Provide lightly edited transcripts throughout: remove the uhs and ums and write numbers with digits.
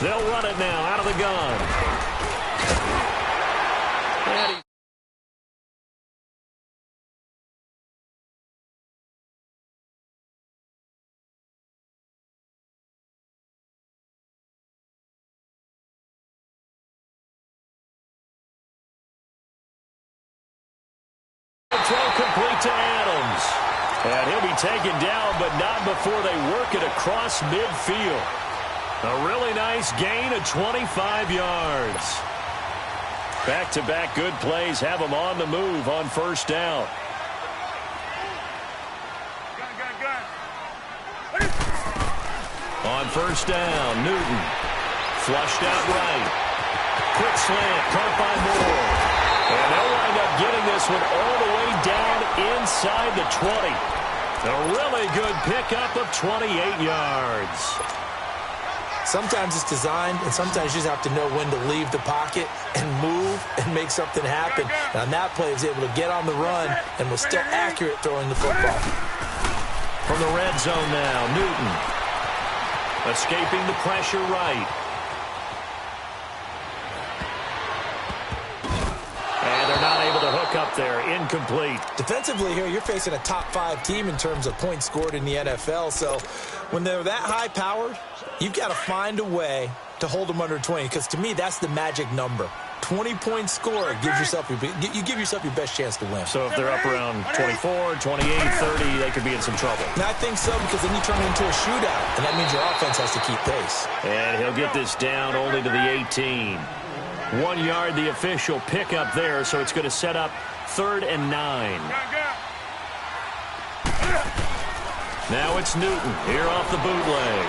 They'll run it now out of the gun. Throw complete to Adams. And he'll be taken down, but not before they work it across midfield. A really nice gain of 25 yards. Back-to-back good plays have them on the move on first down. On first down, Newton. Flushed out right. Quick slant, caught by Moore. And they'll wind up getting this one all the way down inside the 20. A really good pickup of 28 yards. Sometimes it's designed, and sometimes you just have to know when to leave the pocket and move and make something happen. And on that play, he was able to get on the run and was still accurate throwing the football. From the red zone now, Newton. Escaping the pressure right. And they're not able to hook up there. Incomplete. Defensively here, you're facing a top-5 team in terms of points scored in the NFL. So when they're that high-powered, you've got to find a way to hold them under 20. Because to me, that's the magic number. 20-point score gives yourself you give yourself your best chance to win. So if they're up around 24, 28, 30, they could be in some trouble. And I think so, because then you turn it into a shootout, and that means your offense has to keep pace. And he'll get this down only to the 18. 1 yard, the official pickup there, so it's going to set up 3rd and 9. Now it's Newton here off the bootleg.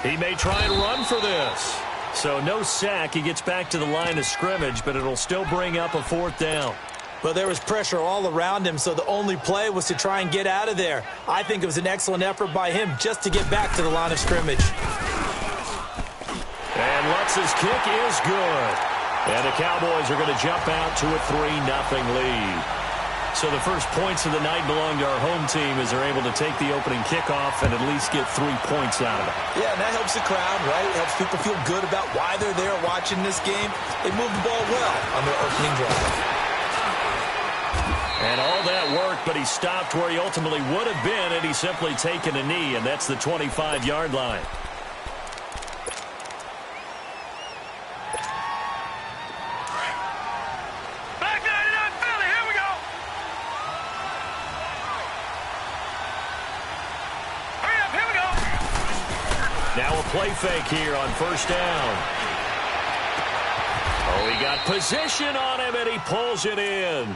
He may try and run for this. So no sack. He gets back to the line of scrimmage, but it'll still bring up a 4th down. Well, there was pressure all around him, so the only play was to try and get out of there. I think it was an excellent effort by him just to get back to the line of scrimmage. And Lutz's kick is good. And the Cowboys are going to jump out to a 3-0 lead. So the first points of the night belong to our home team as they're able to take the opening kickoff and at least get 3 points out of it. Yeah, and that helps the crowd, right? It helps people feel good about why they're there watching this game. They moved the ball well on their opening drive. And all that worked, but he stopped where he ultimately would have been had he simply taken a knee, and that's the 25-yard line. Now a play fake here on first down. Oh, he got position on him, and he pulls it in.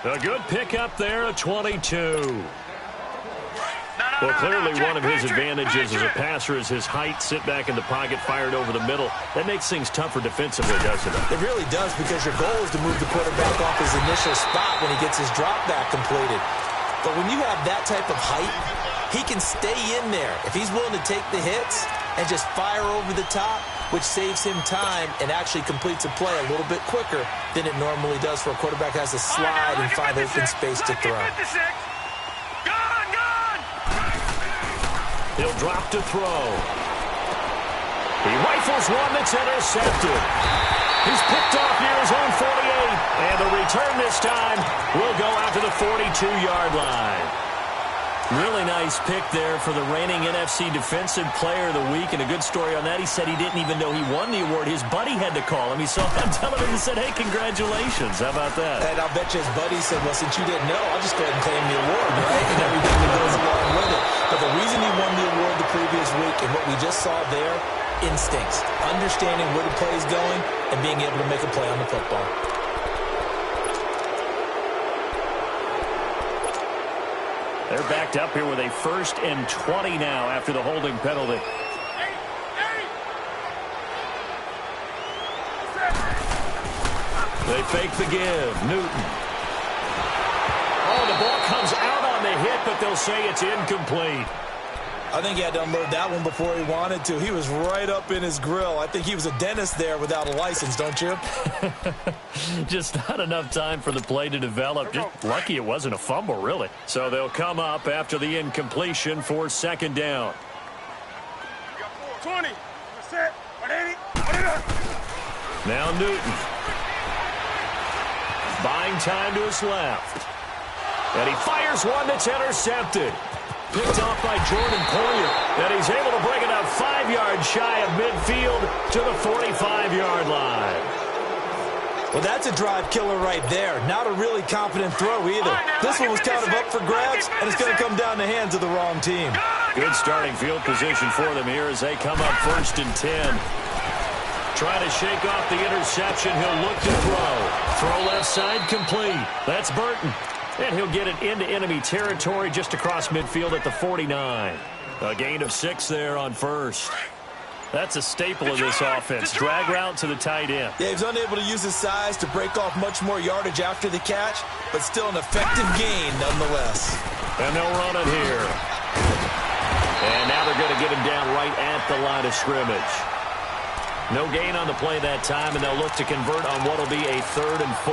A good pickup there, a 22. Well, clearly one of his advantages as a passer is his height. Sit back in the pocket, fired over the middle. That makes things tougher defensively, doesn't it? It really does, because your goal is to move the quarterback off his initial spot when he gets his drop back completed. But when you have that type of height, he can stay in there if he's willing to take the hits and just fire over the top, which saves him time and actually completes a play a little bit quicker than it normally does for a quarterback who has to slide and find open space to throw. He'll drop to throw. He rifles one that's intercepted. He's picked off near his own 48. And the return this time will go out to the 42-yard line. Really nice pick there for the reigning NFC Defensive Player of the Week. And a good story on that. He said he didn't even know he won the award. His buddy had to call him. He saw it on television and said, hey, congratulations. How about that? And I'll bet you his buddy said, well, since you didn't know, I'll just go ahead and claim the award, right? And everything that goes along with it. But the reason he won the award the previous week and what we just saw there, instincts. Understanding where the play is going and being able to make a play on the football. They're backed up here with a 1st and 20 now after the holding penalty. They fake the give. Newton. Oh, the ball comes out on the hit, but they'll say it's incomplete. I think he had to unload that one before he wanted to. He was right up in his grill. I think he was a dentist there without a license, don't you? Just not enough time for the play to develop. Just lucky it wasn't a fumble, really. So they'll come up after the incompletion for second down. 20. Set. Now Newton. Buying time to his left. And he fires one that's intercepted. Picked off by Jordan Poyer. And he's able to bring it up 5 yards shy of midfield to the 45-yard line. Well, that's a drive killer right there. Not a really confident throw either. This one was kind of up for grabs, and it's going to come down the hands of the wrong team. Good starting field position for them here as they come up 1st and 10. Trying to shake off the interception. He'll look to throw. Throw left side complete. That's Burton. And he'll get it into enemy territory just across midfield at the 49. A gain of 6 there on first. That's a staple of this offense. Drag route to the tight end. Yeah, he's unable to use his size to break off much more yardage after the catch, but still an effective gain nonetheless. And they'll run it here. And now they're going to get him down right at the line of scrimmage. No gain on the play that time, and they'll look to convert on what will be a 3rd and 4.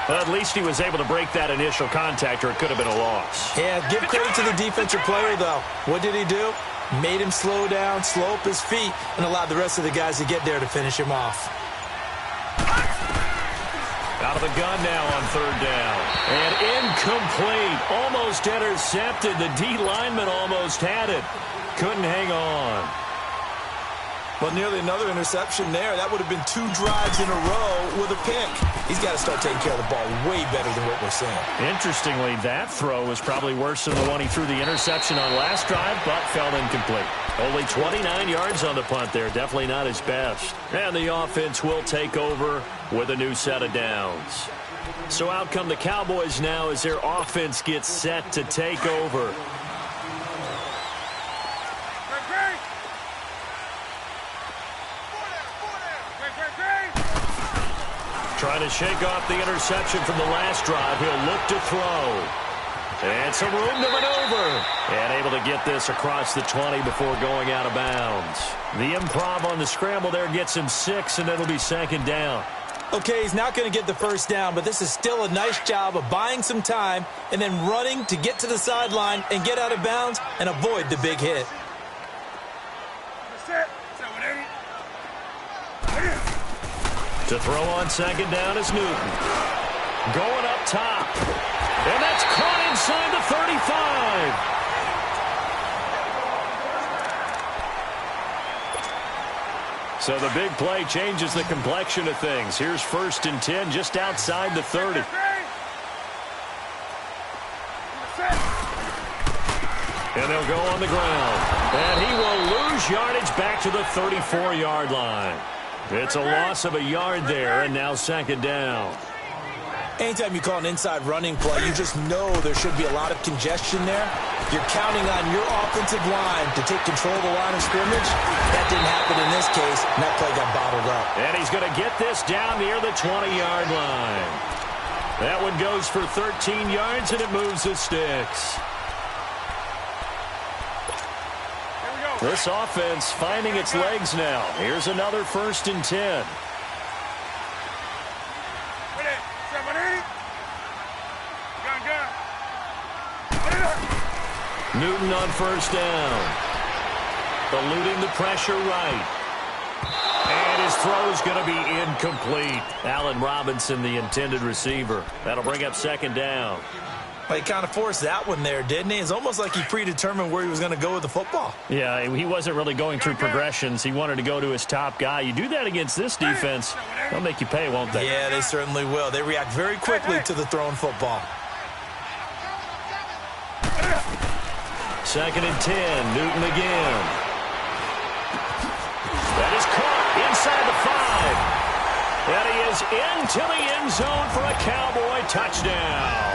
But at least he was able to break that initial contact, or it could have been a loss. Yeah, give credit to the defensive player, though. What did he do? Made him slow down, slow up his feet, and allowed the rest of the guys to get there to finish him off. Out of the gun now on 3rd down. And incomplete. Almost intercepted. The D lineman almost had it. Couldn't hang on. Well, nearly another interception there. That would have been 2 drives in a row with a pick. He's got to start taking care of the ball way better than what we're seeing. Interestingly, that throw was probably worse than the one he threw the interception on last drive, but fell incomplete. Only 29 yards on the punt there. Definitely not his best. And the offense will take over with a new set of downs. So out come the Cowboys now as their offense gets set to take over. Trying to shake off the interception from the last drive. He'll look to throw. And some room to maneuver. And able to get this across the 20 before going out of bounds. The improv on the scramble there gets him 6, and it'll be 2nd down. Okay, he's not going to get the 1st down, but this is still a nice job of buying some time and then running to get to the sideline and get out of bounds and avoid the big hit. To throw on 2nd down is Newton. Going up top. And that's caught inside the 35. So the big play changes the complexion of things. Here's 1st and 10 just outside the 30. And they'll go on the ground. And he will lose yardage back to the 34-yard line. It's a loss of a yard there, and now 2nd down. Anytime you call an inside running play, you just know there should be a lot of congestion there. You're counting on your offensive line to take control of the line of scrimmage. That didn't happen in this case, and that play got bottled up. And he's going to get this down near the 20-yard line. That one goes for 13 yards, and it moves the sticks. This offense finding its legs now. Here's another 1st and 10. Newton on 1st down. Eluding the pressure right. And his throw's going to be incomplete. Allen Robinson, the intended receiver. That'll bring up 2nd down. Well, he kind of forced that one there, didn't he? It's almost like he predetermined where he was going to go with the football. Yeah, he wasn't really going through progressions. He wanted to go to his top guy. You do that against this defense, they'll make you pay, won't they? Yeah, they certainly will. They react very quickly to the thrown football. 2nd and 10, Newton again. That is caught inside the 5. And he is into the end zone for a Cowboy touchdown.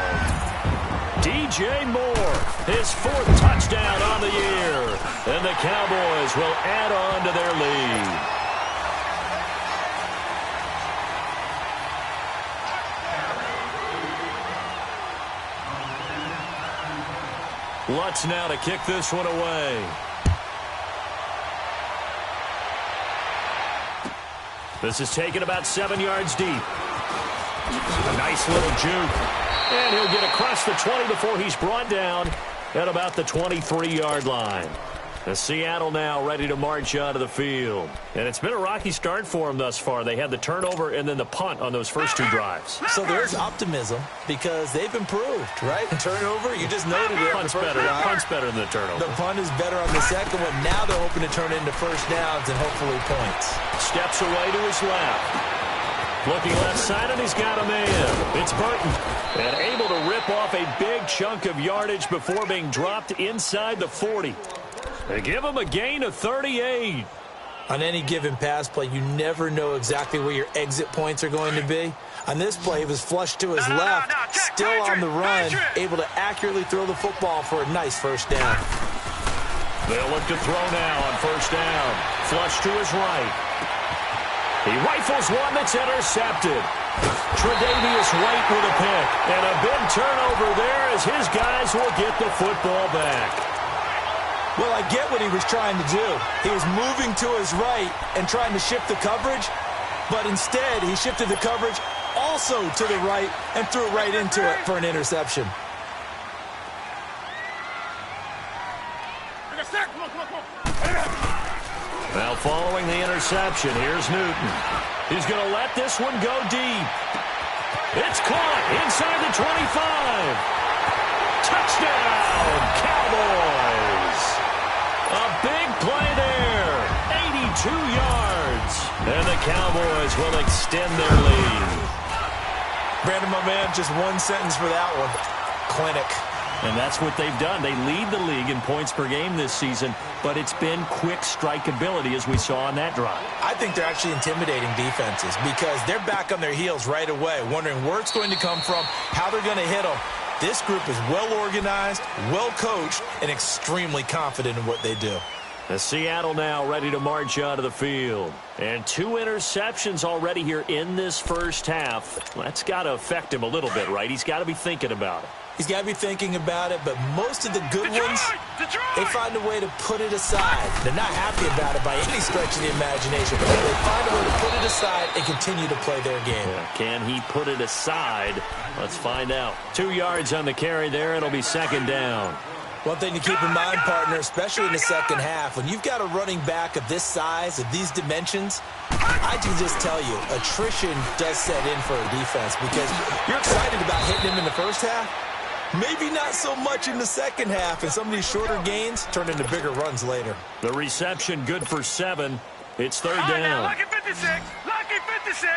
DJ Moore, his 4th touchdown on the year. And the Cowboys will add on to their lead. Lutz now to kick this one away. This is taken about 7 yards deep. A nice little juke. And he'll get across the 20 before he's brought down at about the 23-yard line. The Seattle now ready to march out of the field. And it's been a rocky start for them thus far. They had the turnover and then the punt on those first 2 drives. So there's optimism because they've improved, right? Turnover, you just noted it. Punt's better than the turnover. The punt is better on the second one. Now they're hoping to turn it into first downs and hopefully points. Steps away to his left. Looking left side, and he's got a man. It's Burton. And able to rip off a big chunk of yardage before being dropped inside the 40. They give him a gain of 38. On any given pass play, you never know exactly where your exit points are going to be. On this play, he was flushed to his left, still on the run, able to accurately throw the football for a nice first down. They'll look to throw now on first down. Flush to his right. He rifles one that's intercepted. Tre'Davious White with a pick. And a big turnover there as his guys will get the football back. Well, I get what he was trying to do. He was moving to his right and trying to shift the coverage, but instead he shifted the coverage also to the right and threw right into it for an interception. Now following the interception, here's Newton. He's going to let this one go deep. It's caught inside the 25. Touchdown, Cowboys. A big play there, 82 yards. And the Cowboys will extend their lead. Brandon, my man, just one sentence for that one. Clinic. And that's what they've done. They lead the league in points per game this season, but it's been quick strikeability as we saw on that drive. I think they're actually intimidating defenses because they're back on their heels right away, wondering where it's going to come from, how they're going to hit them. This group is well organized, well coached, and extremely confident in what they do. The Seattle now ready to march out of the field. And 2 interceptions already here in this first half. That's got to affect him a little bit, right? He's got to be thinking about it. He's got to be thinking about it, but most of the good ones, they find a way to put it aside. They're not happy about it by any stretch of the imagination, but they find a way to put it aside and continue to play their game. Yeah, can he put it aside? Let's find out. 2 yards on the carry there. It'll be second down. One thing to keep in mind, partner, especially in the second half, when you've got a running back of this size, of these dimensions, I can just tell you, attrition does set in for a defense because you're excited about hitting him in the first half. Maybe not so much in the second half, and some of these shorter gains turn into bigger runs later. The reception good for 7. It's third down. Now, lucky 56. Lucky 56.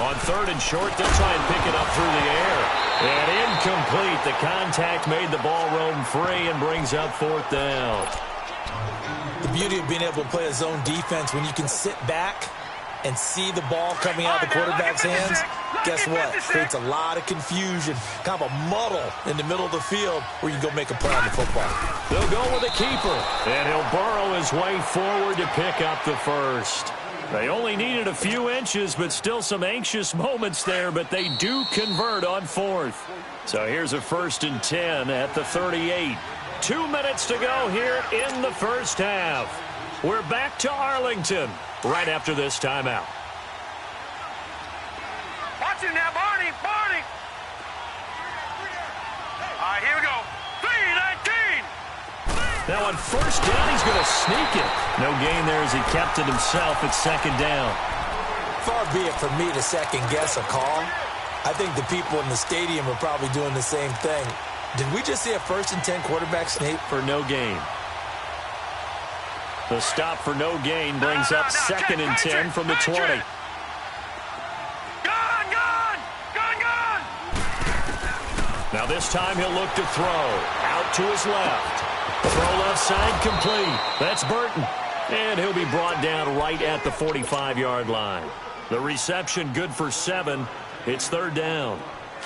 On third and short, they'll try and pick it up through the air. And incomplete. The contact made the ball roam free and brings up fourth down. The beauty of being able to play a zone defense when you can sit back and see the ball coming out of the quarterback's hands, guess what? Creates a lot of confusion, kind of a muddle in the middle of the field where you can go make a play on the football. They'll go with a keeper, and he'll burrow his way forward to pick up the first. They only needed a few inches, but still some anxious moments there, but they do convert on fourth. So here's a 1st and 10 at the 38. 2 minutes to go here in the first half. We're back to Arlington right after this timeout. Watch him now, Barney. Barney. All right, here we go. 3-19. Now on first down, he's going to sneak it. No gain there as he kept it himself at second down. Far be it from me to second-guess a call. I think the people in the stadium are probably doing the same thing. Did we just see a 1st and 10 quarterback sneak? For no gain. The stop for no gain brings up 2nd and 10 from the 20. Gone, gone, gone, gone. Now this time he'll look to throw. Out to his left. Throw left side complete. That's Burton. And he'll be brought down right at the 45-yard line. The reception good for 7. It's third down.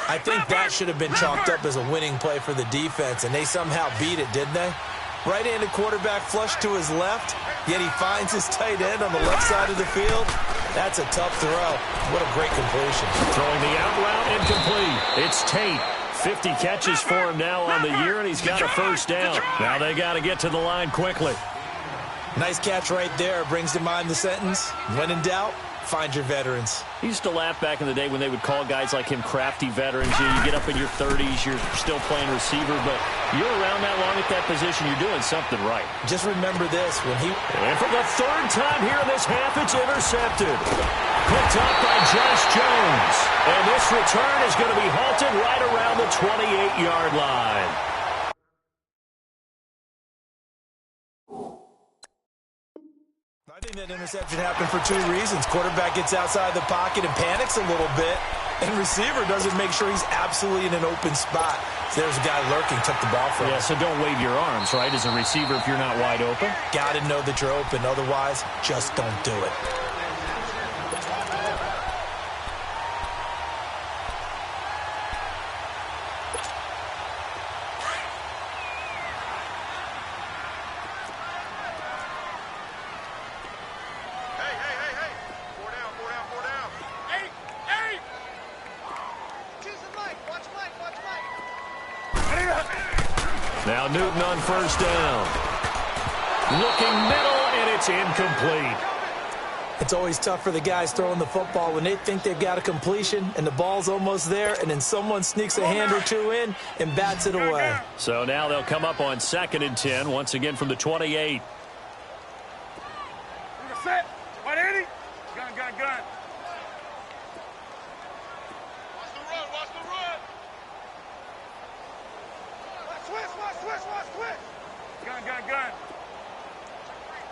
I think that should have been chalked up as a winning play for the defense, and they somehow beat it, didn't they? Right-handed quarterback flush to his left, yet he finds his tight end on the left side of the field. That's a tough throw. What a great completion. Throwing the out route incomplete. It's Tate. 50 catches for him now on the year, and he's got a first down. Now they got to get to the line quickly. Nice catch right there. Brings to mind the sentence, when in doubt, find your veterans. He used to laugh back in the day when they would call guys like him crafty veterans. You get up in your 30s, you're still playing receiver, but you're around that long at that position, you're doing something right. Just remember this, when he... And for the third time here in this half, it's intercepted. Picked up by Josh Jones. And this return is going to be halted right around the 28-yard line. I think that interception happened for two reasons. Quarterback gets outside the pocket and panics a little bit, and receiver doesn't make sure he's absolutely in an open spot. So there's a guy lurking, took the ball from him. Yeah, so don't wave your arms, right, as a receiver if you're not wide open. Got to know that you're open. Otherwise, just don't do it. Now Newton on first down. Looking middle, and it's incomplete. It's always tough for the guys throwing the football when they think they've got a completion and the ball's almost there, and then someone sneaks a hand or two in and bats it away. So now they'll come up on 2nd and 10, once again from the 28. Set. 180. Gun, gun, gun. Watch the run, watch the run. Watch switch. Gun, gun, gun.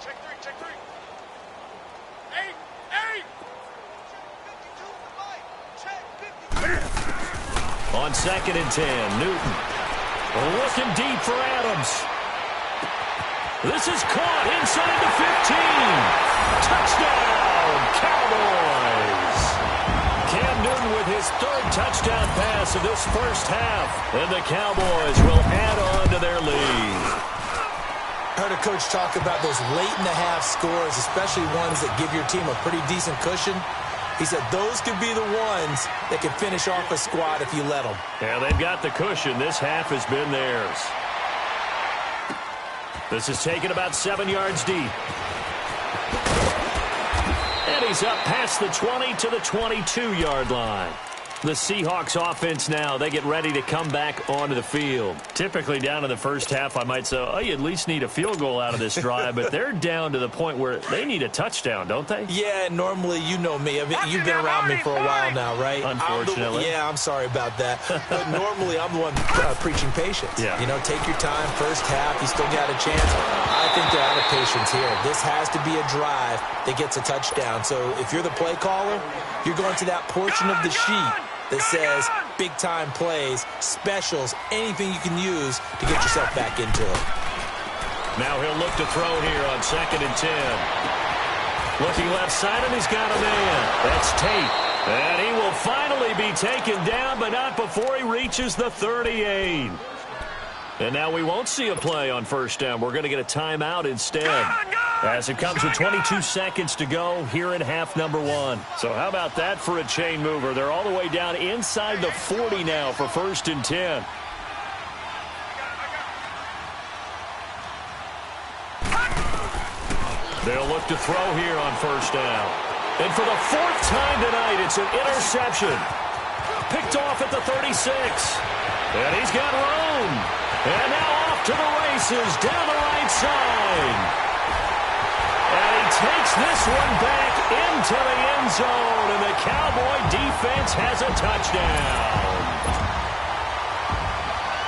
Check three. 8. On 2nd and 10, Newton looking deep for Adams. This is caught inside the 15. Touchdown, Cowboys. Cam Newton with his 3rd touchdown pass of this first half. And the Cowboys will add on to their lead. I heard a coach talk about those late-in-the-half scores, especially ones that give your team a pretty decent cushion. He said those could be the ones that can finish off a squad if you let them. Yeah, they've got the cushion. This half has been theirs. This is taken about 7 yards deep. And he's up past the 20 to the 22-yard line. The Seahawks offense now, they get ready to come back onto the field. Typically down in the first half, I might say, oh, you at least need a field goal out of this drive, but they're down to the point where they need a touchdown, don't they? Yeah, normally, you know me. I mean, you've been around me for a while now, right? Unfortunately. I'm sorry about that. But normally, I'm the one preaching patience. Yeah. You know, take your time, first half, you still got a chance. I think they're out of patience here. This has to be a drive that gets a touchdown. So if you're the play caller, you're going to that portion of the sheet that says big-time plays, specials, anything you can use to get yourself back into it. Now he'll look to throw here on 2nd and 10. Looking left side, and he's got a man. That's Tate. And he will finally be taken down, but not before he reaches the 38. And now we won't see a play on first down. We're going to get a timeout instead, as it comes with 22 seconds to go here in half number 1. So how about that for a chain mover? They're all the way down inside the 40 now for 1st and 10. They'll look to throw here on first down. And for the 4th time tonight, it's an interception. Picked off at the 36. And he's got room. And now off to the races down the right side. And he takes this one back into the end zone, and the Cowboy defense has a touchdown.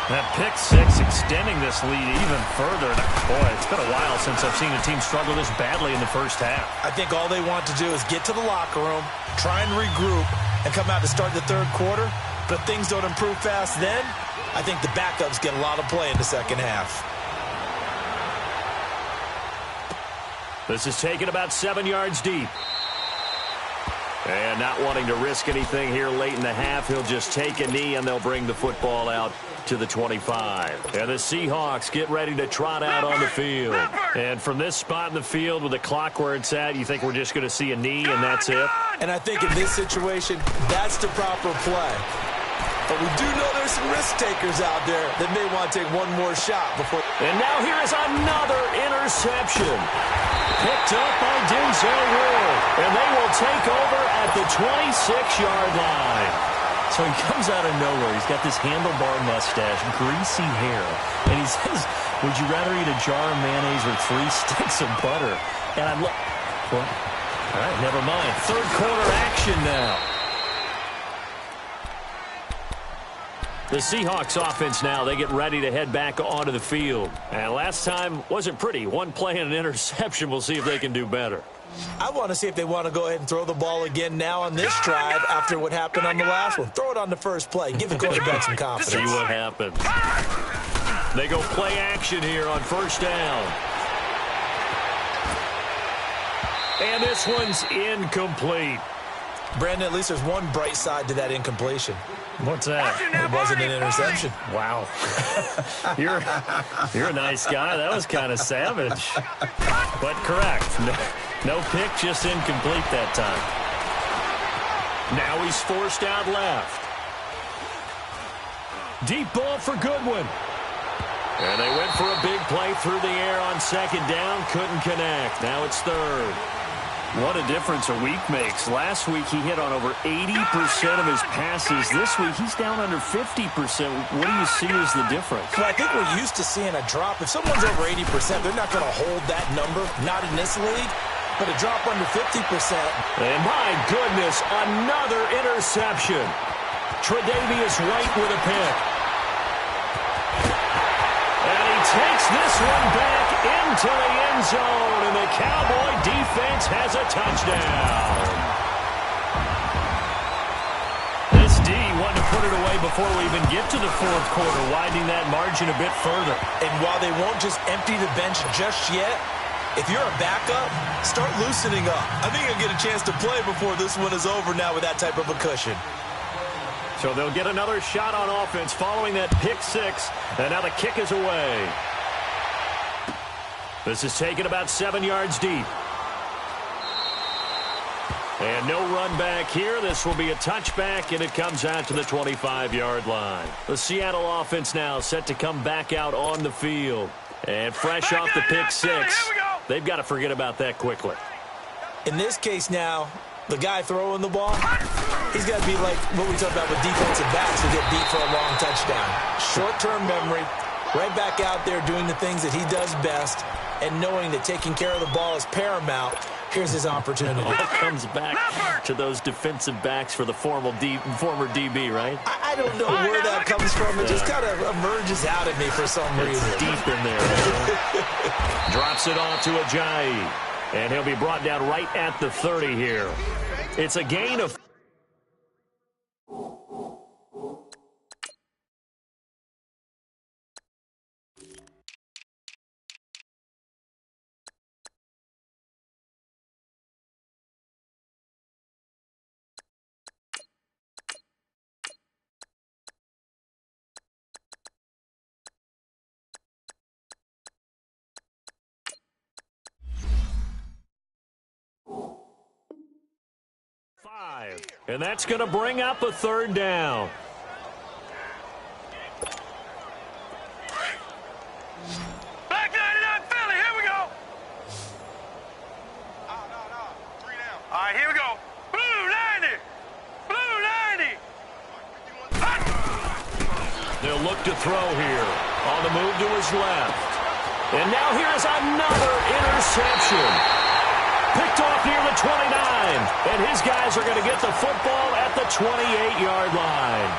That pick 6 extending this lead even further. Boy, it's been a while since I've seen a team struggle this badly in the first half. I think all they want to do is get to the locker room, try and regroup, and come out to start the 3rd quarter. But if things don't improve fast then, I think the backups get a lot of play in the second half. This is taken about 7 yards deep. And not wanting to risk anything here late in the half, he'll just take a knee, and they'll bring the football out to the 25. And the Seahawks get ready to trot out on the field. And from this spot in the field with the clock where it's at, you think we're just going to see a knee and that's it? And I think in this situation, that's the proper play. But we do know there's some risk takers out there that may want to take one more shot before. And now here is another interception. Picked up by Denzel Ward. And they will take over at the 26-yard line. So he comes out of nowhere. He's got this handlebar mustache, greasy hair. And he says, would you rather eat a jar of mayonnaise or 3 sticks of butter? And I'm like, what? All right, never mind. Third quarter action now. The Seahawks offense now, they get ready to head back onto the field. And last time wasn't pretty. One play and an interception. We'll see if they can do better. I want to see if they want to go ahead and throw the ball again now on this drive after what happened on the last one. Throw it on the first play. Give the quarterback some confidence. See what happens. They go play action here on first down. And this one's incomplete. Brandon, at least there's one bright side to that incompletion. What's that? It wasn't an interception. Wow. You're a nice guy. That was kind of savage. But correct. No pick, just incomplete that time. Now he's forced out left. Deep ball for Goodwin. And they went for a big play through the air on second down. Couldn't connect. Now it's third. What a difference a week makes. Last week he hit on over 80% of his passes. This week he's down under 50%. What do you see as the difference? Well, I think we're used to seeing a drop. If someone's over 80%, they're not going to hold that number. Not in this league. But a drop under 50%. And my goodness, another interception. Tre'Davious White with a pick. And he takes this one back into the end zone, and the Cowboy defense has a touchdown. This D wanted to put it away before we even get to the fourth quarter, widening that margin a bit further. And while they won't just empty the bench just yet, if you're a backup, start loosening up. I think you'll get a chance to play before this one is over now with that type of a cushion. So they'll get another shot on offense following that pick six, and now the kick is away. This is taken about 7 yards deep. And no run back here. This will be a touchback, and it comes out to the 25-yard line. The Seattle offense now set to come back out on the field. And fresh off the pick six, they've got to forget about that quickly. In this case now, the guy throwing the ball, he's got to be like what we talked about with defensive backs who get beat for a long touchdown. Short-term memory, right back out there doing the things that he does best, and knowing that taking care of the ball is paramount. Here's his opportunity. It all comes back to those defensive backs for the former DB, right? I don't know where that comes from. It just kind of emerges out of me for some reason. It's deep in there. Drops it off to Ajayi. And he'll be brought down right at the 30 here. It's a gain of... And that's going to bring up a third down. Back 99 Philly, here we go. No. 3 down. All right, here we go. Blue 90. Blue 90. They'll look to throw here. On the move to his left. And now here's another interception. Picked off near the 29, and his guys are going to get the football at the 28-yard line.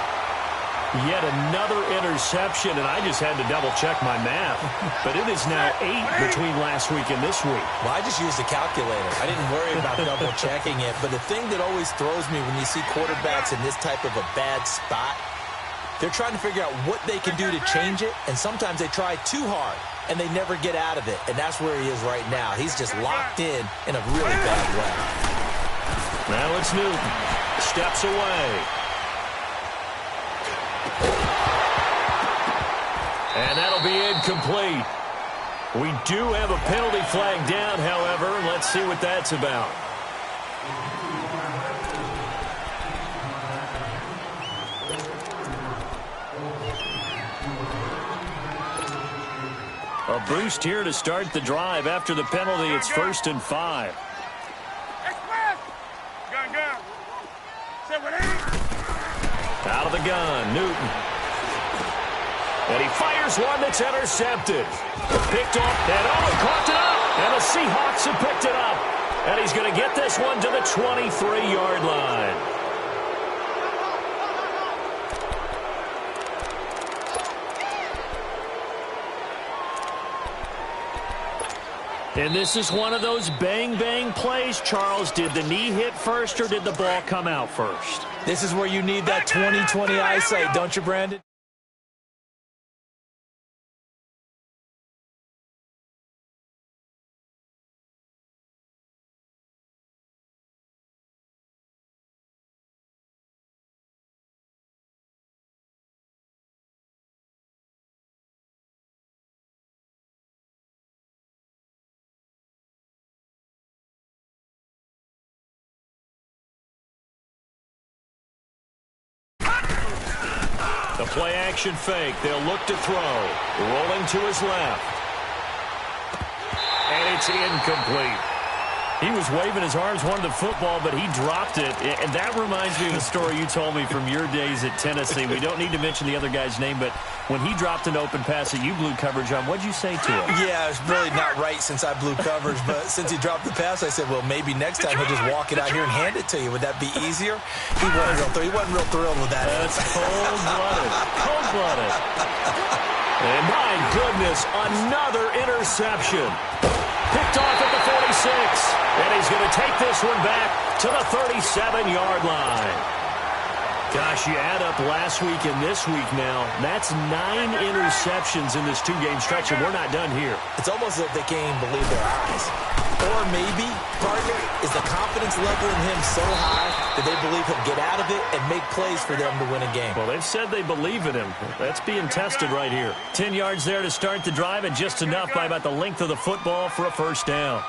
Yet another interception, and I just had to double-check my math. But it is now 8 between last week and this week. Well, I just used a calculator. I didn't worry about double-checking it. But the thing that always throws me when you see quarterbacks in this type of a bad spot, they're trying to figure out what they can do to change it, and sometimes they try too hard, and they never get out of it. And that's where he is right now. He's just locked in a really bad way. Now it's Newton. Steps away. And that'll be incomplete. We do have a penalty flag down, however. Let's see what that's about. A boost here to start the drive. After the penalty, it's 1st and 5. Out of the gun, Newton. And he fires one that's intercepted. Picked off, and caught it up. And the Seahawks have picked it up. And he's going to get this one to the 23-yard line. And this is one of those bang-bang plays, Charles. Did the knee hit first or did the ball come out first? This is where you need that 20/20 eyesight, don't you, Brandon? The play-action fake. They'll look to throw. Rolling to his left. And it's incomplete. He was waving his arms, wanted the football, but he dropped it. And that reminds me of a story you told me from your days at Tennessee. We don't need to mention the other guy's name, but when he dropped an open pass that you blew coverage on, what'd you say to him? Yeah, it's really not right since I blew coverage, but since he dropped the pass, I said, well, maybe next time he'll just walk it out here and hand it to you. Would that be easier? He wasn't real thrilled with that. That's cold-blooded. Cold-blooded. And my goodness, another interception. Picked off at the 46. And he's going to take this one back to the 37-yard line. Gosh, you add up last week and this week now. That's 9 interceptions in this two-game stretch, and we're not done here. It's almost as if they can't even believe their eyes. Or maybe, partner, is the confidence level in him so high that they believe he'll get out of it and make plays for them to win a game. Well, they've said they believe in him. That's being tested right here. 10 yards there to start the drive, and just enough by about the length of the football for a first down.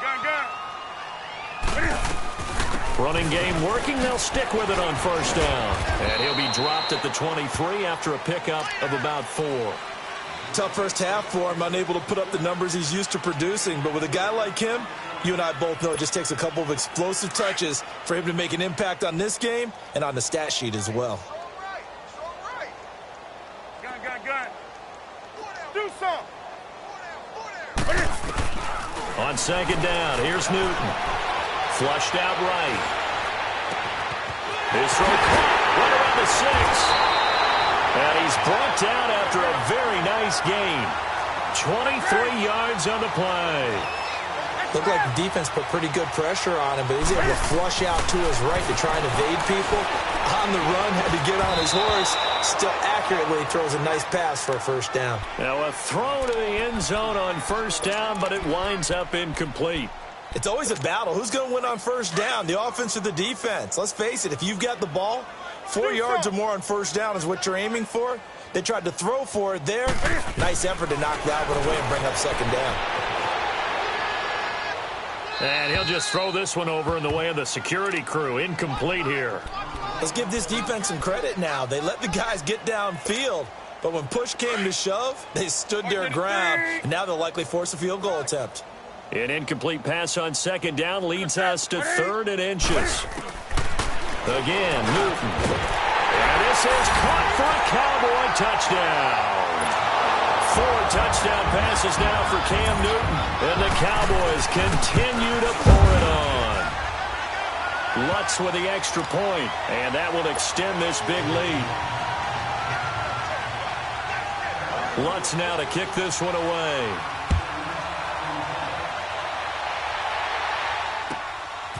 Running game working. They'll stick with it on first down. And he'll be dropped at the 23 after a pickup of about 4. Tough first half for him, unable to put up the numbers he's used to producing. But with a guy like him, you and I both know it just takes a couple of explosive touches for him to make an impact on this game and on the stat sheet as well. Gun. Do something. On second down, here's Newton. Flushed out right. His throw caught right around the 6. And he's brought down after a very nice gain. 23 yards on the play. Looked like the defense put pretty good pressure on him, but he's able to flush out to his right to try and evade people. On the run, had to get on his horse. Still accurately throws a nice pass for a first down. Now a throw to the end zone on first down, but it winds up incomplete. It's always a battle. Who's going to win on first down, the offense or the defense? Let's face it, if you've got the ball, 4 yards or more on first down is what you're aiming for. They tried to throw for it there. Nice effort to knock that one away and bring up second down. And he'll just throw this one over in the way of the security crew. Incomplete here. Let's give this defense some credit now. They let the guys get downfield, but when push came to shove, they stood their ground, and now they'll likely force a field goal attempt. An incomplete pass on second down leads us to 3rd and inches. Again, Newton. And this is caught for a Cowboy touchdown. 4 touchdown passes now for Cam Newton. And the Cowboys continue to pour it on. Lutz with the extra point. And that will extend this big lead. Lutz now to kick this one away.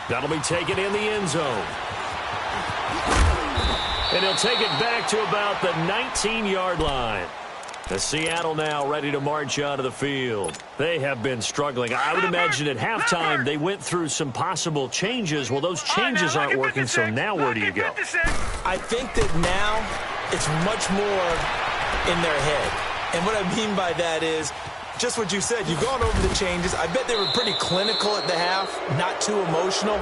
That'll be taken in the end zone. And he'll take it back to about the 19-yard line. The Seattle now ready to march out of the field. They have been struggling. I would imagine at halftime they went through some possible changes. Well, those changes aren't working, so now where do you go? I think that now it's much more in their head. And what I mean by that is just what you said. You've gone over the changes. I bet they were pretty clinical at the half, not too emotional.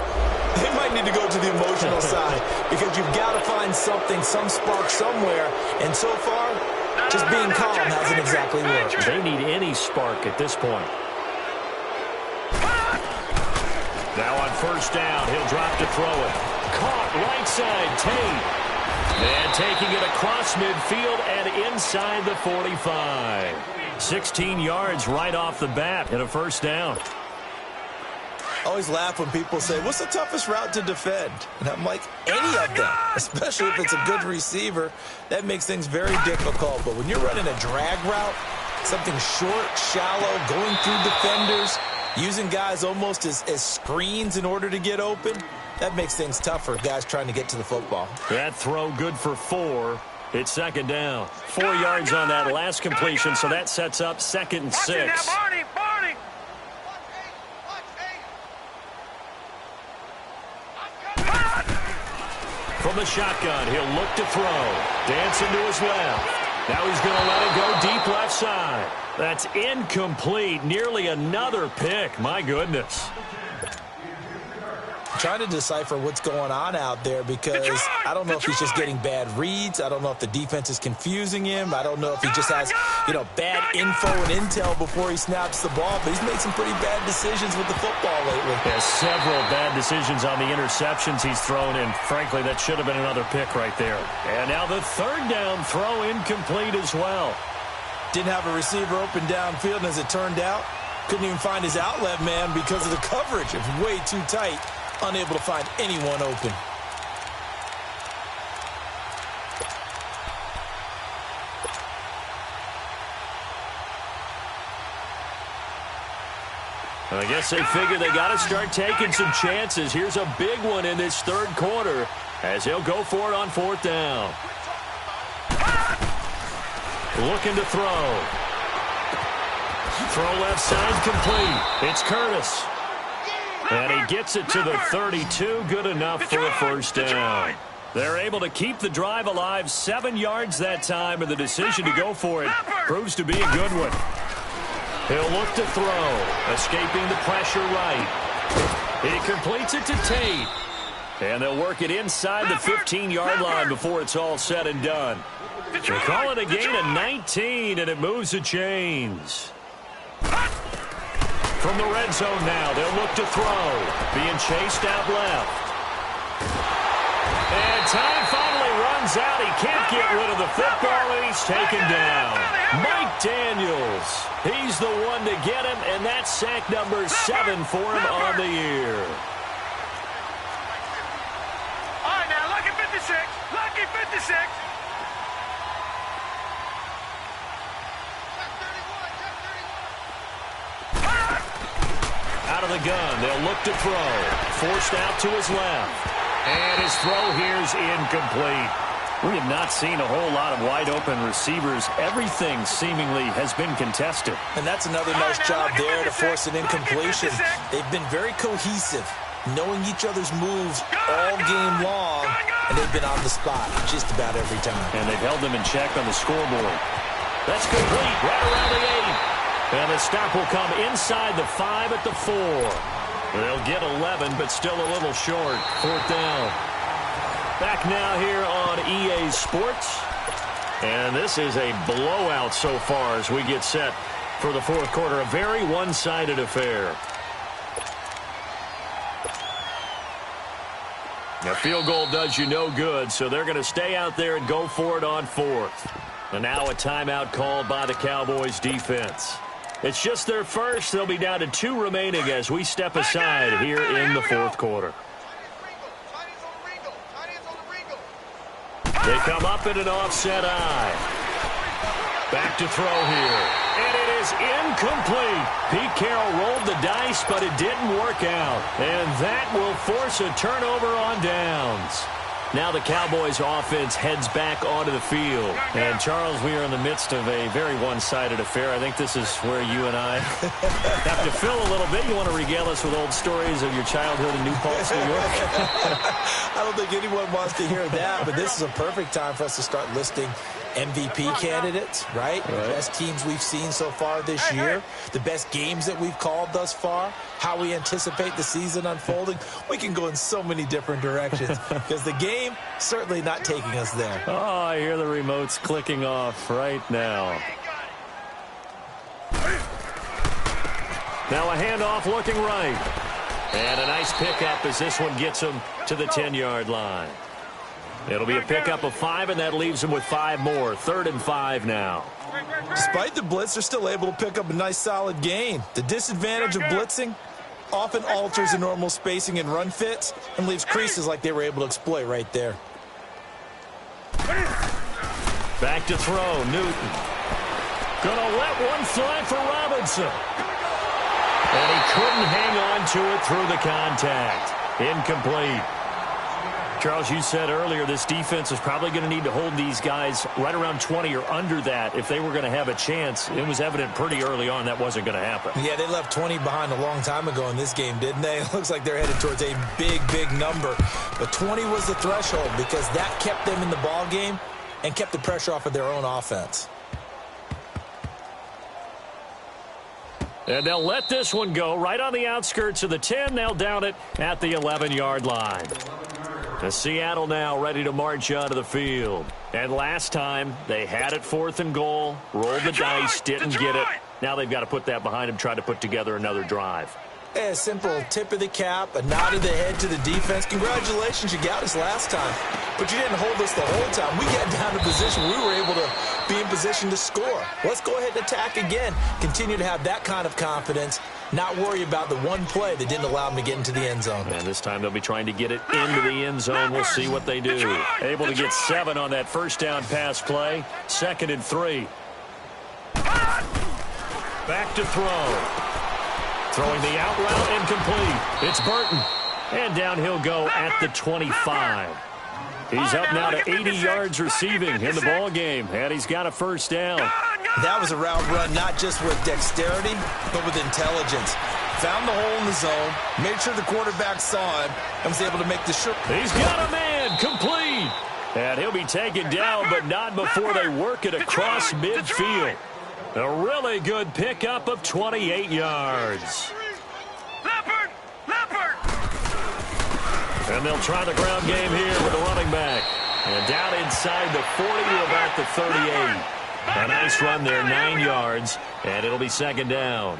They might need to go to the emotional side because you've got to find something, some spark somewhere. And so far, just being calm hasn't exactly worked. They need any spark at this point. Now on first down, he'll drop to throw it. Caught right side, Tate. And taking it across midfield and inside the 45. 16 yards right off the bat and a first down. I always laugh when people say, what's the toughest route to defend? And I'm like, any of them, especially if it's a good receiver. That makes things very difficult. But when you're running a drag route, something short, shallow, going through defenders, using guys almost as screens in order to get open, that makes things tough for guys trying to get to the football. That throw good for 4. It's second down. 4 yards on that last completion, so that sets up 2nd and 6. From the shotgun, he'll look to throw. Dancing to his left. Now he's going to let it go deep left side. That's incomplete. Nearly another pick. My goodness. Trying to decipher what's going on out there because I don't know if he's just getting bad reads. I don't know if the defense is confusing him. I don't know if he just has, bad info and intel before he snaps the ball. But he's made some pretty bad decisions with the football lately. Has several bad decisions on the interceptions he's thrown, and frankly, that should have been another pick right there. And now the third down throw incomplete as well. Didn't have a receiver open downfield, and as it turned out, couldn't even find his outlet man because of the coverage. It was way too tight. Unable to find anyone open. I guess they figure they got to start taking some chances. Here's a big one in this third quarter as he'll go for it on 4th down. Looking to throw. Throw left side complete. It's Curtis. And he gets it to the 32, good enough for a first down. They're able to keep the drive alive, 7 yards that time, and the decision to go for it proves to be a good one. He'll look to throw, escaping the pressure right. He completes it to Tate. And they'll work it inside the 15-yard line before it's all said and done. They call it a gain of 19, and it moves the chains. From the red zone now, they'll look to throw. Being chased out left. And time finally runs out. He can't get rid of the football, and he's taken down. Mike Daniels. He's the one to get him, and that's sack number 7 for him on the year. All right, now, lucky 56. Lucky 56. Out of the gun, they'll look to throw. Forced out to his left. And his throw here's incomplete. We have not seen a whole lot of wide-open receivers. Everything seemingly has been contested. And that's another nice job there to force an incompletion. They've been very cohesive, knowing each other's moves all game long, and they've been on the spot just about every time. And they've held them in check on the scoreboard. That's complete, right around the 8. And the stop will come inside the 5 at the 4. They'll get 11, but still a little short. 4th down. Back now here on EA Sports. And this is a blowout so far as we get set for the 4th quarter. A very one-sided affair. A field goal does you no good, so they're going to stay out there and go for it on 4th. And now a timeout called by the Cowboys defense. It's just their first. They'll be down to 2 remaining as we step aside here in the 4th quarter. They come up in an offset eye. Back to throw here. And it is incomplete. Pete Carroll rolled the dice, but it didn't work out. And that will force a turnover on downs. Now the Cowboys offense heads back onto the field. And, Charles, we are in the midst of a very one-sided affair. I think this is where you and I have to fill a little bit. You want to regale us with old stories of your childhood in New Paltz, New York? I don't think anyone wants to hear that, but this is a perfect time for us to start listing MVP candidates, right? The best teams we've seen so far this year, the best games that we've called thus far, how we anticipate the season unfolding. We can go in so many different directions because the game certainly not taking us there. Oh, I hear the remotes clicking off right now. Now a handoff looking right. And a nice pickup as this one gets him to the 10-yard line. It'll be a pickup of 5, and that leaves him with 5 more. 3rd and 5 now. Despite the blitz, they're still able to pick up a nice solid gain. The disadvantage of blitzing often alters the normal spacing and run fits and leaves creases like they were able to exploit right there. Back to throw, Newton. Gonna let one fly for Robinson. And he couldn't hang on to it through the contact. Incomplete. Charles, you said earlier this defense is probably going to need to hold these guys right around 20 or under that if they were going to have a chance. It was evident pretty early on that wasn't going to happen. Yeah, they left 20 behind a long time ago in this game, didn't they? It looks like they're headed towards a big, big number. But 20 was the threshold because that kept them in the ball game and kept the pressure off of their own offense. And they'll let this one go right on the outskirts of the 10. They'll down it at the 11-yard line. The Seattle now ready to march onto the field. And last time, they had it 4th and goal, rolled the dice, didn't get it. Now they've got to put that behind them, try to put together another drive. A simple tip of the cap, a nod of the head to the defense. Congratulations, you got us last time. But you didn't hold us the whole time. We got down to position. We were able to be in position to score. Let's go ahead and attack again. Continue to have that kind of confidence. Not worry about the one play that didn't allow them to get into the end zone. And this time they'll be trying to get it into the end zone. We'll see what they do. Able to get 7 on that first down pass play. 2nd and 3. Back to throw. Throwing the out route incomplete. It's Burton. And down he'll go at the 25. He's up now to 80 yards receiving in the ball game, and he's got a first down. That was a route run not just with dexterity, but with intelligence. Found the hole in the zone, made sure the quarterback saw him, and was able to make the short. He's got a man, complete. And he'll be taken down, but not before they work it across midfield. A really good pickup of 28 yards. And they'll try the ground game here with the running back. And down inside the 40 to about the 38. A nice run there, 9 yards, and it'll be 2nd down.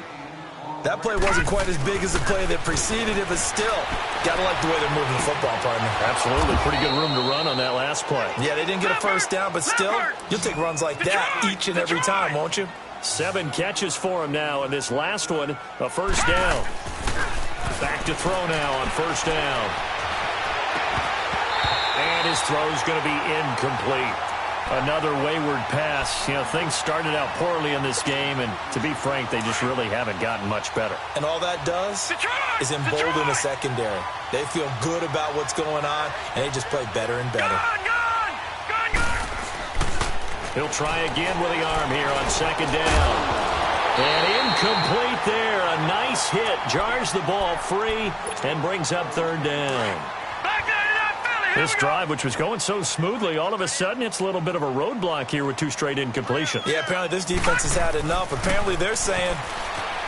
That play wasn't quite as big as the play that preceded it, but still, got to like the way they're moving the football, partner. Absolutely. Pretty good room to run on that last play. Yeah, they didn't get a first down, but still, you'll take runs like that each and every time, won't you? 7 catches for him now, and this last one, a first down. Back to throw now on first down. And his throw's going to be incomplete. Another wayward pass. You know, things started out poorly in this game, and to be frank, they just really haven't gotten much better. And all that does is embolden the secondary. They feel good about what's going on, and they just play better and better. He'll try again with the arm here on 2nd down. And incomplete there. A nice hit. Jars the ball free and brings up 3rd down. This drive, which was going so smoothly, all of a sudden it's a little bit of a roadblock here with 2 straight incompletions. Yeah, apparently this defense has had enough. Apparently they're saying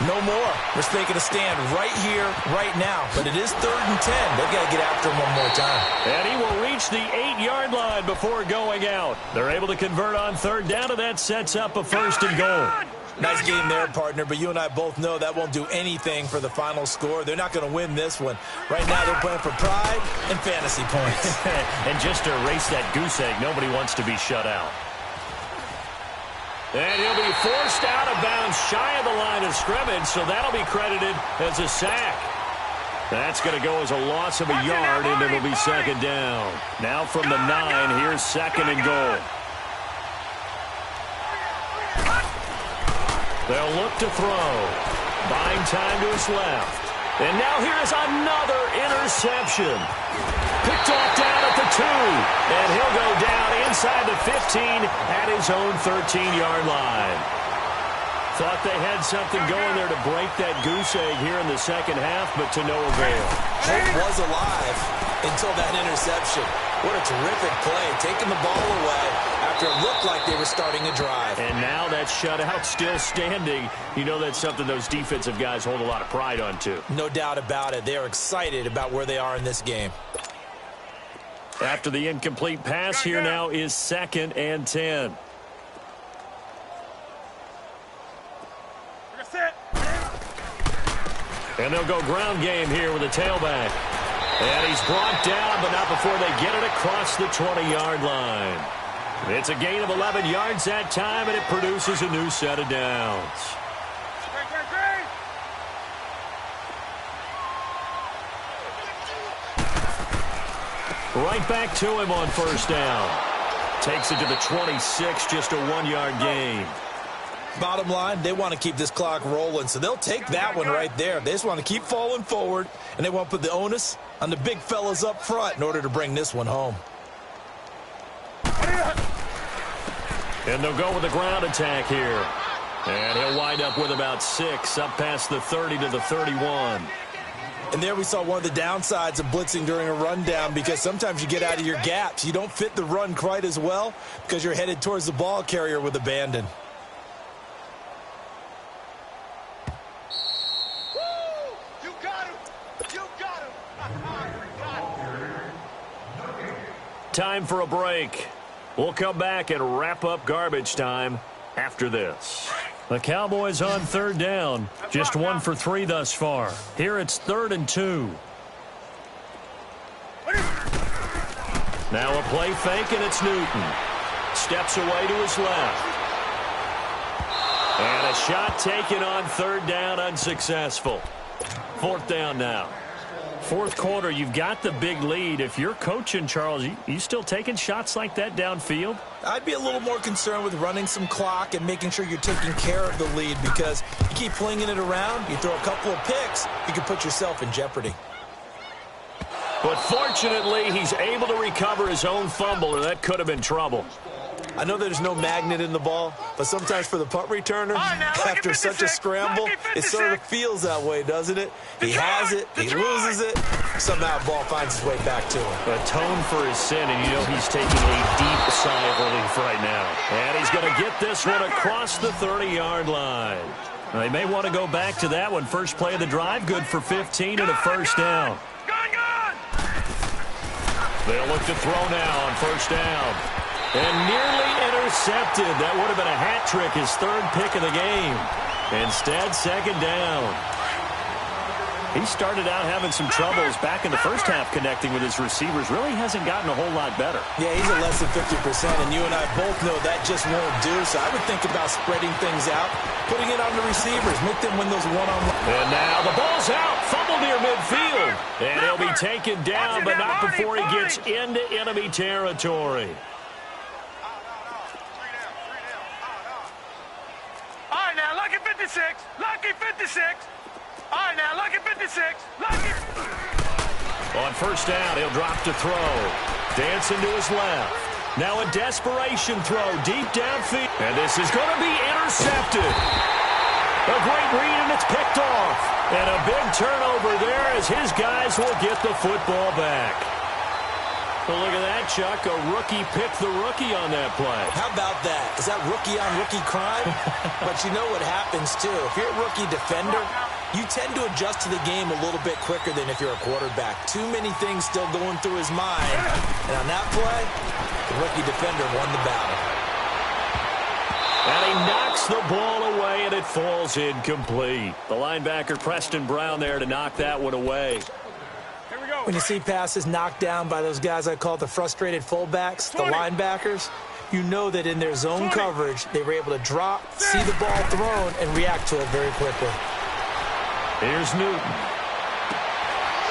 no more. We're taking a stand right here, right now. But it is 3rd and 10. They've got to get after him one more time. And he will reach the 8-yard line before going out. They're able to convert on 3rd down, and that sets up a 1st and goal. Nice game there, partner, but you and I both know that won't do anything for the final score. They're not going to win this one. Right now they're playing for pride and fantasy points. And just to erase that goose egg, nobody wants to be shut out. And he'll be forced out of bounds shy of the line of scrimmage, so that'll be credited as a sack. That's going to go as a loss of a yard, and it'll be 2nd down. Now from the 9, here's 2nd and goal. They'll look to throw. Buying time to his left. And now here's another interception. Picked off down at the 2. And he'll go down inside the 15 at his own 13-yard line. Thought they had something going there to break that goose egg here in the second half, but to no avail. Hope was alive until that interception. What a terrific play, taking the ball away after it looked like they were starting a drive. And now that shutout still standing. You know that's something those defensive guys hold a lot of pride on, too. No doubt about it. They are excited about where they are in this game. After the incomplete pass, here now is 2nd and 10. And they'll go ground game here with a tailback. And he's brought down, but not before they get it across the 20-yard line. It's a gain of 11 yards that time, and it produces a new set of downs. Right back to him on first down. Takes it to the 26, just a 1-yard gain. Bottom line, they want to keep this clock rolling, so they'll take that one right there. They just want to keep falling forward, and they want to put the onus on the big fellas up front in order to bring this one home. And they'll go with the ground attack here. And he'll wind up with about 6, up past the 30 to the 31. And there we saw one of the downsides of blitzing during a rundown, because sometimes you get out of your gaps. You don't fit the run quite as well because you're headed towards the ball carrier with abandon. Time for a break. We'll come back and wrap up garbage time after this. The Cowboys on 3rd down. Just 1 for 3 thus far. Here it's 3rd and 2. Now a play fake, and it's Newton. Steps away to his left. And a shot taken on 3rd down, unsuccessful. 4th down now. 4th quarter, you've got the big lead. If you're coaching, Charles, you still taking shots like that downfield? I'd be a little more concerned with running some clock and making sure you're taking care of the lead, because you keep flinging it around, you throw a couple of picks, you can put yourself in jeopardy. But fortunately, he's able to recover his own fumble, or that could have been trouble. I know there's no magnet in the ball, but sometimes for the punt returner, after such a scramble, it sort of feels that way, doesn't it? He has it, he loses it, somehow the ball finds its way back to him. Atone for his sin, and you know he's taking a deep sigh of relief right now. And he's going to get this one across the 30-yard line. They may want to go back to that one. First play of the drive, good for 15 and a first down. They'll look to throw now on first down. And nearly intercepted. That would have been a hat trick, his 3rd pick of the game. Instead, 2nd down. He started out having some troubles back in the first half connecting with his receivers. Really hasn't gotten a whole lot better. Yeah, he's at less than 50%, and you and I both know that just won't do. So I would think about spreading things out, putting it on the receivers, make them win those one-on-one. And now the ball's out, fumbled near midfield. And he'll be taken down, but not before he gets into enemy territory. All right, now, lucky 56. Lucky 56. All right, now, lucky 56. Lucky. On first down, he'll drop to throw. Dancing to his left. Now a desperation throw deep downfield. And this is going to be intercepted. A great read, and it's picked off. And a big turnover there as his guys will get the football back. Well, look at that, Chuck. A rookie picked the rookie on that play. How about that? Is that rookie-on-rookie crime? But you know what happens, too. If you're a rookie defender, you tend to adjust to the game a little bit quicker than if you're a quarterback. Too many things still going through his mind. And on that play, the rookie defender won the battle. And he knocks the ball away, and it falls incomplete. The linebacker, Preston Brown, there to knock that one away. When you see passes knocked down by those guys I call the frustrated fullbacks, the linebackers, you know that in their zone coverage, they were able to drop, see the ball thrown, and react to it very quickly. Here's Newton.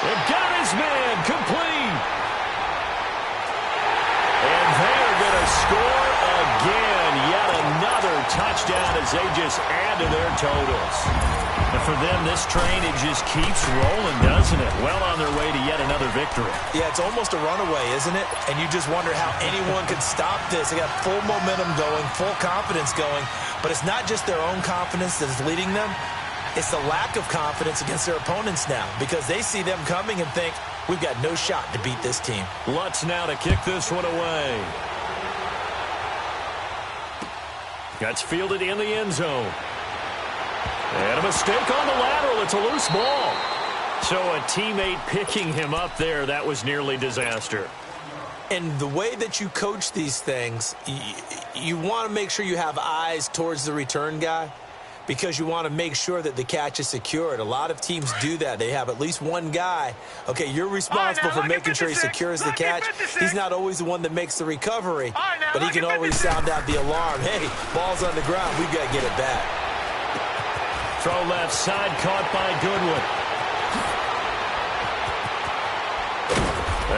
And got his man complete. And they're going to score again. Yet another touchdown. down as they just add to their totals. And for them, this train, it just keeps rolling, doesn't it? Well on their way to yet another victory. Yeah, it's almost a runaway, isn't it? And you just wonder how anyone could stop this. They got full momentum going, full confidence going. But it's not just their own confidence that's leading them. It's the lack of confidence against their opponents now because they see them coming and think, we've got no shot to beat this team. Lutz now to kick this one away. That's fielded in the end zone. And a mistake on the lateral. It's a loose ball. So a teammate picking him up there, that was nearly disaster. And the way that you coach these things, you want to make sure you have eyes towards the return guy because you want to make sure that the catch is secured. A lot of teams do that. They have at least one guy. Okay, you're responsible for making sure he secures the catch. He's not always the one that makes the recovery, but he can always sound out the alarm. Hey, ball's on the ground. We've got to get it back. Throw left side, caught by Goodwin.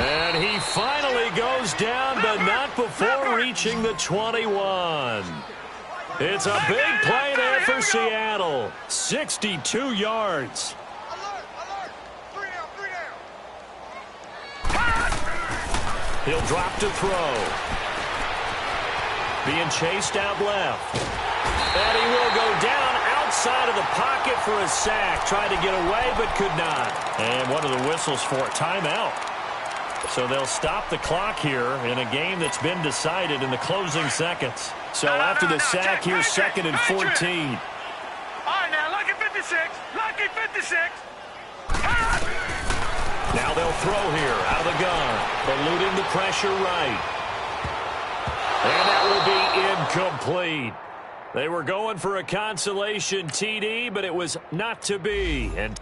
And he finally goes down, but not before reaching the 21. It's a big play there for Seattle. 62 yards. He'll drop to throw. Being chased out left. And he will go down outside of the pocket for a sack. Tried to get away, but could not. And one of the whistles for a timeout. So they'll stop the clock here in a game that's been decided in the closing seconds. So after the sack, here's 2nd and 14. All right, now, lucky 56. Lucky 56. Now they'll throw here out of the gun. Eluding the pressure right. And that will be incomplete. They were going for a consolation TD, but it was not to be. And